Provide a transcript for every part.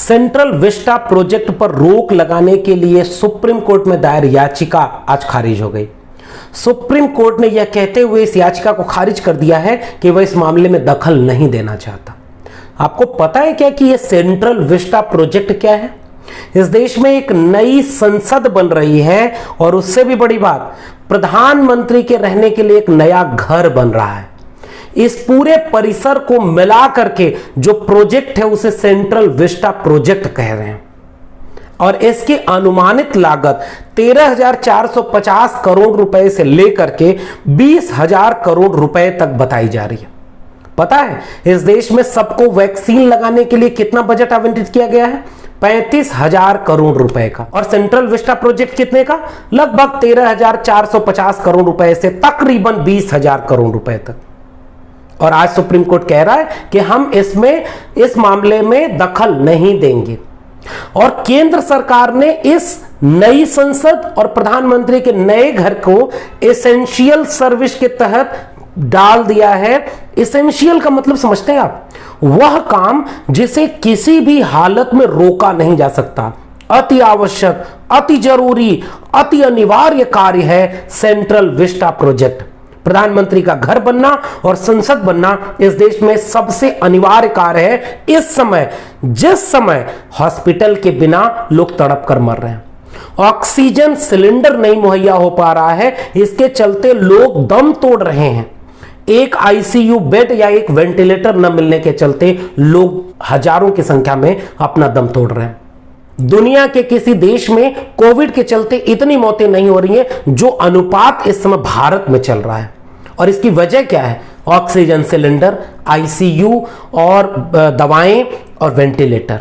Central Vista project पर रोक लगाने के लिए सुप्रीम कोर्ट में दायर याचिका आज खारिज हो गई। सुप्रीम कोर्ट ने यह कहते हुए इस याचिका को खारिज कर दिया है कि वह इस मामले में दखल नहीं देना चाहता। आपको पता है क्या कि यह सेंट्रल विस्टा प्रोजेक्ट क्या है? इस देश में एक नई संसद बन रही है और उससे भी बड़ी बात, प्रधानमंत्री के रहने के लिए एक नया घर बन रहा है। इस पूरे परिसर को मिला करके जो प्रोजेक्ट है उसे सेंट्रल विस्टा प्रोजेक्ट कह रहे हैं और इसकी अनुमानित लागत 13,450 करोड़ रुपए से लेकर के 20,000 करोड़ रुपए तक बताई जा रही है। पता है इस देश में सबको वैक्सीन लगाने के लिए कितना बजट आवंटित किया गया है? 35,000 करोड़ रुपए का। और सेंट्रल विस्टा प्रोजेक्ट कितने का? लगभग 13,450 करोड़ रुपए से तकरीबन 20,000 करोड़ रुपए तक। और आज सुप्रीम कोर्ट कह रहा है कि हम इस मामले में दखल नहीं देंगे। और केंद्र सरकार ने इस नई संसद और प्रधानमंत्री के नए घर को एसेंशियल सर्विस के तहत डाल दिया है। एसेंशियल का मतलब समझते हैं आप? वह काम जिसे किसी भी हालत में रोका नहीं जा सकता, अति आवश्यक, अति जरूरी, अति अनिवार्य कार्य है सेंट्रल विस्टा प्रोजेक्ट। प्रधानमंत्री का घर बनना और संसद बनना इस देश में सबसे अनिवार्य कार्य है इस समय, जिस समय हॉस्पिटल के बिना लोग तड़प कर मर रहे हैं, ऑक्सीजन सिलेंडर नहीं मुहैया हो पा रहा है, इसके चलते लोग दम तोड़ रहे हैं। एक आईसीयू बेड या एक वेंटिलेटर न मिलने के चलते लोग हजारों की संख्या में अपना दम तोड़ रहे हैं। दुनिया के किसी देश में कोविड के चलते इतनी मौतें नहीं हो रही हैं जो अनुपात इस समय भारत में चल रहा है। और इसकी वजह क्या है? ऑक्सीजन सिलेंडर, आईसीयू और दवाएं और वेंटिलेटर।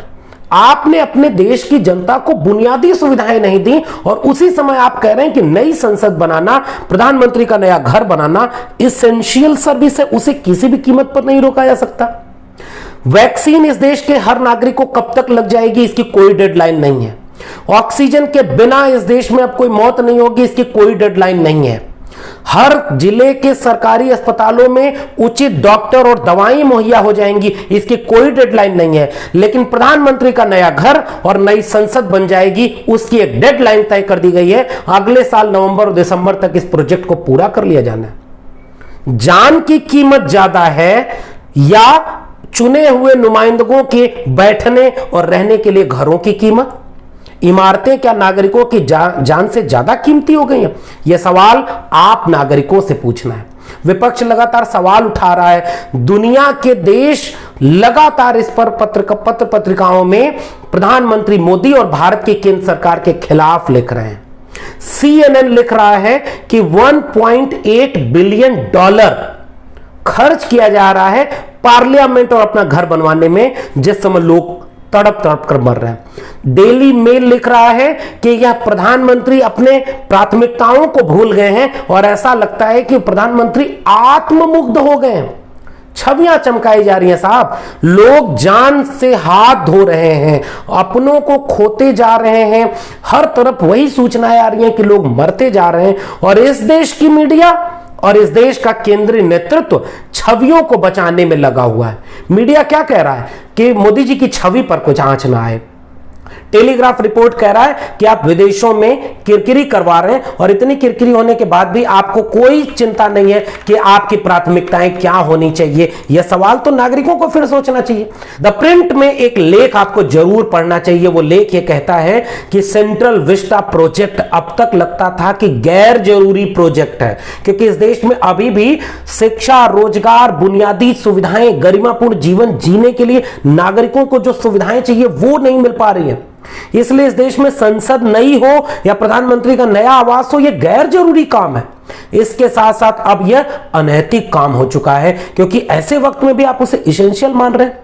आपने अपने देश की जनता को बुनियादी सुविधाएं नहीं दी और उसी समय आप कह रहे हैं कि नई संसद बनाना, प्रधानमंत्री का नया घर बनाना एसेंशियल सर्विस है, उसे किसी भी कीमत पर नहीं रोका जा सकता। वैक्सीन इस देश के हर नागरिक को कब तक लग जाएगी, इसकी कोई डेडलाइन नहीं है। ऑक्सीजन के बिना इस देश में अब कोई मौत नहीं होगी, इसकी कोई डेडलाइन नहीं है। हर जिले के सरकारी अस्पतालों में उचित डॉक्टर और दवाएं मुहैया हो जाएंगी, इसकी कोई डेडलाइन नहीं है। लेकिन प्रधानमंत्री का नया घर और नई संसद बन जाएगी, उसकी एक डेडलाइन तय कर दी गई है। अगले साल नवंबर और दिसंबर तक इस प्रोजेक्ट को पूरा कर लिया जाना है। जान की कीमत ज्यादा है या चुने हुए नुमाइंदों के बैठने और रहने के लिए घरों की कीमत? इमारतें क्या नागरिकों की जान से ज्यादा कीमती हो गई हैं? यह सवाल आप नागरिकों से पूछना है। विपक्ष लगातार सवाल उठा रहा है। दुनिया के देश लगातार इस पर पत्र पत्रिकाओं में प्रधानमंत्री मोदी और भारत की केंद्र सरकार के खिलाफ लिख रहे हैं। CNN लिख रहा है कि 1.8 बिलियन डॉलर खर्च किया जा रहा है पार्लियामेंट और अपना घर बनवाने में, जिस समय लोग तड़प तड़प कर मर रहे हैं। डेली मेल लिख रहा है कि यह प्रधानमंत्री अपने प्राथमिकताओं को भूल गए हैं और ऐसा लगता है कि प्रधानमंत्री आत्ममुग्ध हो गए हैं। छवियां चमकाई जा रही हैं साहब। लोग जान से हाथ धो रहे हैं, अपनों को खोते जा रहे हैं। हर तरफ वही सूचनाएं आ रही हैं कि लोग मरते जा रहे हैं और इस देश की मीडिया और इस देश का केंद्रीय नेतृत्व छवियों को बचाने में लगा हुआ है। मीडिया क्या कह रहा है कि मोदी जी की छवि पर कुछ आंच ना आए। टेलीग्राफ रिपोर्ट कह रहा है कि आप विदेशों में किरकिरी करवा रहे हैं और इतनी किरकिरी होने के बाद भी आपको कोई चिंता नहीं है कि आपकी प्राथमिकताएं क्या होनी चाहिए। यह सवाल तो नागरिकों को फिर सोचना चाहिए। द प्रिंट में एक लेख आपको जरूर पढ़ना चाहिए। वो लेख ये कहता है कि सेंट्रल विस्टा प्रोजेक्ट अब तक लगता था कि गैर जरूरी प्रोजेक्ट है, क्योंकि इस देश में अभी भी शिक्षा, रोजगार, बुनियादी सुविधाएं, गरिमापूर्ण जीवन जीने के लिए नागरिकों को जो सुविधाएं चाहिए वो नहीं मिल पा रही है। इसलिए इस देश में संसद नई हो या प्रधानमंत्री का नया आवास हो, यह गैर जरूरी काम है। इसके साथ साथ अब यह अनैतिक काम हो चुका है, क्योंकि ऐसे वक्त में भी आप उसे एसेंशियल मान रहे हैं।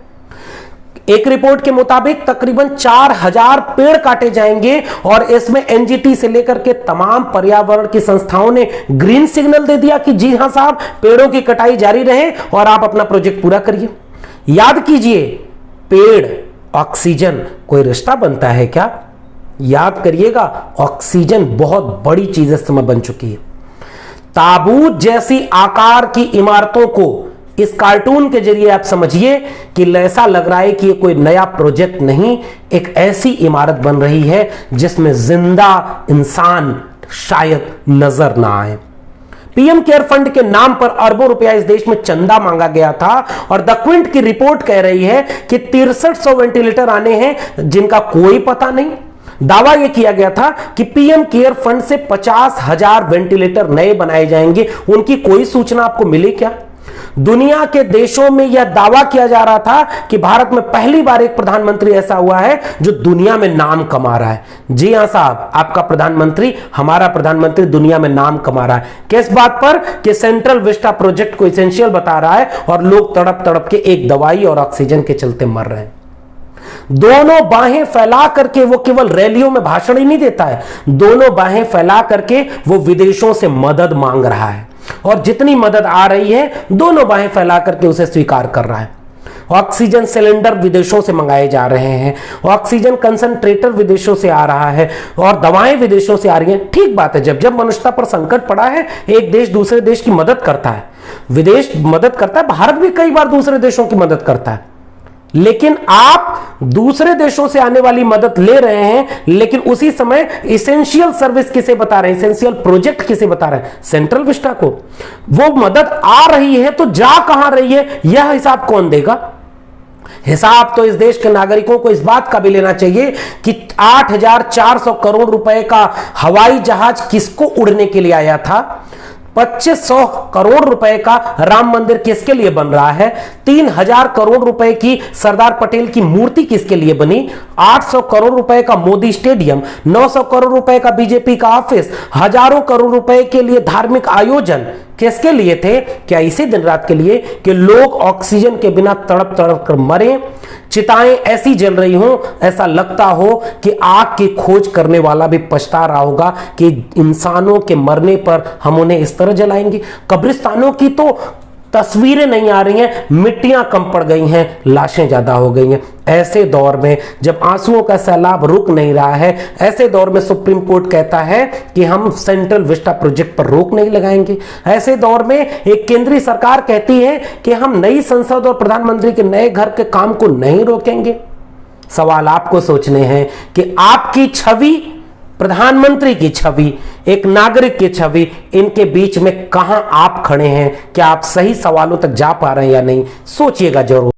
एक रिपोर्ट के मुताबिक तकरीबन 4,000 पेड़ काटे जाएंगे और इसमें एनजीटी से लेकर के तमाम पर्यावरण की संस्थाओं ने ग्रीन सिग्नल दे दिया कि जी हां साहब, पेड़ों की कटाई जारी रहे और आप अपना प्रोजेक्ट पूरा करिए। याद कीजिए, पेड़ ऑक्सीजन कोई रिश्ता बनता है क्या? याद करिएगा, ऑक्सीजन बहुत बड़ी चीज इस समय बन चुकी है। ताबूत जैसी आकार की इमारतों को इस कार्टून के जरिए आप समझिए कि ऐसा लग रहा है कि ये कोई नया प्रोजेक्ट नहीं, एक ऐसी इमारत बन रही है जिसमें जिंदा इंसान शायद नजर ना आए। पीएम केयर फंड के नाम पर अरबों रुपया इस देश में चंदा मांगा गया था और द क्विंट की रिपोर्ट कह रही है कि 6300 वेंटिलेटर आने हैं जिनका कोई पता नहीं। दावा यह किया गया था कि पीएम केयर फंड से 50,000 वेंटिलेटर नए बनाए जाएंगे, उनकी कोई सूचना आपको मिली क्या? दुनिया के देशों में यह दावा किया जा रहा था कि भारत में पहली बार एक प्रधानमंत्री ऐसा हुआ है जो दुनिया में नाम कमा रहा है। जी हां साहब, आपका प्रधानमंत्री, हमारा प्रधानमंत्री दुनिया में नाम कमा रहा है। किस बात पर? कि सेंट्रल विस्टा प्रोजेक्ट को एसेंशियल बता रहा है और लोग तड़प तड़प के एक दवाई और ऑक्सीजन के चलते मर रहे हैं। दोनों बाहें फैला करके वो केवल रैलियों में भाषण ही नहीं देता है, दोनों बाहें फैला करके वो विदेशों से मदद मांग रहा है और जितनी मदद आ रही है दोनों बाहें फैला करके उसे स्वीकार कर रहा है। ऑक्सीजन सिलेंडर विदेशों से मंगाए जा रहे हैं, ऑक्सीजन कंसंट्रेटर विदेशों से आ रहा है और दवाएं विदेशों से आ रही हैं। ठीक बात है, जब जब मनुष्यता पर संकट पड़ा है एक देश दूसरे देश की मदद करता है, विदेश मदद करता है, भारत भी कई बार दूसरे देशों की मदद करता है। लेकिन आप दूसरे देशों से आने वाली मदद ले रहे हैं, लेकिन उसी समय एसेंशियल सर्विस किसे बता रहे हैं, एसेंशियल प्रोजेक्ट किसे बता रहे हैं? सेंट्रल विस्टा को। वो मदद आ रही है तो जा कहां रही है, यह हिसाब कौन देगा? हिसाब तो इस देश के नागरिकों को इस बात का भी लेना चाहिए कि 8,400 करोड़ रुपए का हवाई जहाज किसको उड़ने के लिए आया था? 2500 करोड़ रुपए का राम मंदिर किसके लिए बन रहा है? 3000 करोड़ रुपए की सरदार पटेल की मूर्ति किसके लिए बनी? 800 करोड़ रुपए का मोदी स्टेडियम, 900 करोड़ रुपए का बीजेपी का ऑफिस, हजारों करोड़ रुपए के लिए धार्मिक आयोजन किसके लिए थे? क्या इसी दिन रात के लिए कि लोग ऑक्सीजन के बिना तड़प तड़प कर मरे, चिताएं ऐसी जल रही हो, ऐसा लगता हो कि आग की खोज करने वाला भी पछता रहा होगा कि इंसानों के मरने पर हम उन्हें इस तरह जलाएंगे। कब्रिस्तानों की तो तस्वीरें नहीं आ रही हैं, मिट्टियां कम पड़ गई हैं, लाशें ज्यादा हो गई हैं। ऐसे दौर में जब आंसुओं का सैलाब रुक नहीं रहा है, ऐसे दौर में सुप्रीम कोर्ट कहता है कि हम सेंट्रल विस्टा प्रोजेक्ट पर रोक नहीं लगाएंगे। ऐसे दौर में एक केंद्रीय सरकार कहती है कि हम नई संसद और प्रधानमंत्री के नए घर के काम को नहीं रोकेंगे। सवाल आपको सोचने हैं कि आपकी छवि, प्रधानमंत्री की छवि, एक नागरिक की छवि, इनके बीच में कहां आप खड़े हैं? क्या आप सही सवालों तक जा पा रहे हैं या नहीं? सोचिएगा जरूर।